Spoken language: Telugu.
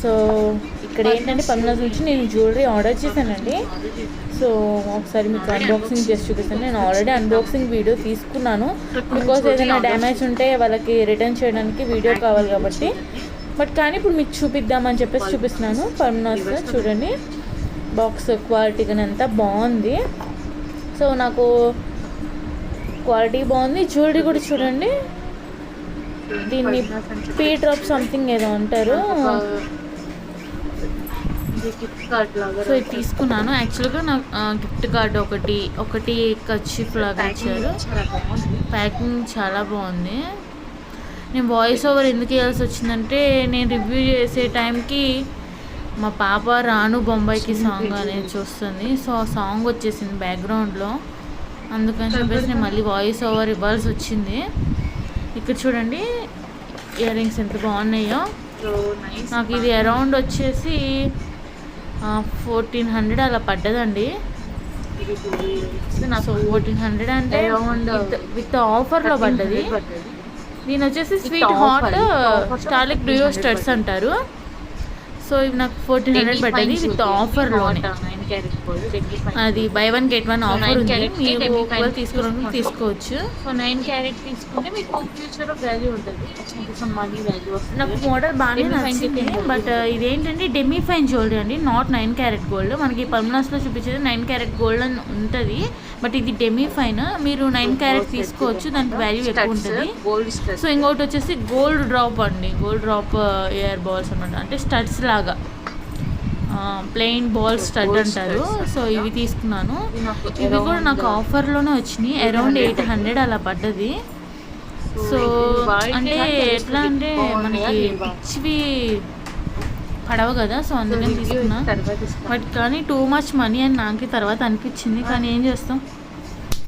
సో ఇక్కడ ఏంటంటే పద్మనాభ నుంచి నేను జ్యువెలరీ ఆర్డర్ చేశానండి. సో ఒకసారి మీకు అన్బాక్సింగ్ చేసి చూపిస్తాను. నేను ఆల్రెడీ అన్బాక్సింగ్ వీడియో తీసుకున్నాను, బికాజ్ ఏదైనా డ్యామేజ్ ఉంటే వాళ్ళకి రిటర్న్ చేయడానికి వీడియో కావాలి కాబట్టి. బట్ కానీ ఇప్పుడు మీకు చూపిద్దామని చెప్పేసి చూపిస్తున్నాను. పద్మనాభ చూడండి, బాక్స్ క్వాలిటీ కానీ అంతా బాగుంది. సో నాకు క్వాలిటీ బాగుంది. జ్యువెలరీ కూడా చూడండి, దీన్ని పీ డ్రాప్ సంథింగ్ ఏదో అంటారు. సో ఇది తీసుకున్నాను. యాక్చువల్గా నాకు గిఫ్ట్ కార్డ్ ఒకటి కర్చీఫ్ లాగా ఇచ్చారు. ప్యాకింగ్ చాలా బాగుంది. నేను వాయిస్ ఓవర్ ఎందుకు వేయాల్సి వచ్చిందంటే, నేను రివ్యూ చేసే టైంకి మా పాప రాను బొంబాయికి సాంగ్ అనేది చూస్తుంది. సో ఆ సాంగ్ వచ్చేసింది బ్యాక్గ్రౌండ్లో, అందుకని చెప్పేసి నేను మళ్ళీ వాయిస్ ఓవర్ ఇవ్వాల్సి వచ్చింది. ఇక్కడ చూడండి ఇయర్ రింగ్స్ ఎంత బాగున్నాయో. నాకు ఇది అరౌండ్ వచ్చేసి 1400 అలా పడ్డదండి. సో 1400 అంటే విత్ ఆఫర్లో పడ్డది. దీని వచ్చేసి స్వీట్ హాట్ స్టార్లిక్ డ్యూయో స్టడ్స్ అంటారు. సో ఇవి నాకు 1400 పడ్డది విత్ ఆఫర్లోనే. అది బై 1 get 1 ఆఫర్ ఉంది. మీరు ఒకవేళ తీసుకోవచ్చు. సో 9 క్యారెట్ తీసుకుంటే మీకు ఫ్యూచర్లో వాల్యూ ఉంటుంది, మనీ వాల్యూ వస్తుంది. నాకు మోడల్ బాగానే నచ్చింది. బట్ ఇదేంటంటే డెమీ ఫైన్ జ్యువెలరీ అండి, నాట్ 9 క్యారెట్ గోల్డ్. మనకి పల్మనాస్లో చూపించేది 9 క్యారెట్ గోల్డ్ అని ఉంటుంది, బట్ ఇది డెమీ ఫైన్. మీరు 9 క్యారెట్ తీసుకోవచ్చు, దానికి వాల్యూ ఎక్కువ ఉంటుంది. సో ఇంకోటి వచ్చేసి గోల్డ్ డ్రాప్ అండి, గోల్డ్ డ్రాప్ ఇయర్ బాల్స్ అనమాట. అంటే స్టడ్స్ లాగా ప్లెయిన్ బాల్ స్టడ్ అంటారు. సో ఇవి తీసుకున్నాను. ఇవి కూడా నాకు ఆఫర్లోనే వచ్చినాయి, అరౌండ్ 800 అలా పడ్డది. సో అంటే ఎట్లా అంటే మనకి పిచ్చివి పడవ కదా, సో అందుకని తీసుకున్నా. బట్ కానీ టూ మచ్ మనీ అని నాకు తర్వాత అనిపించింది, కానీ ఏం చేస్తాం.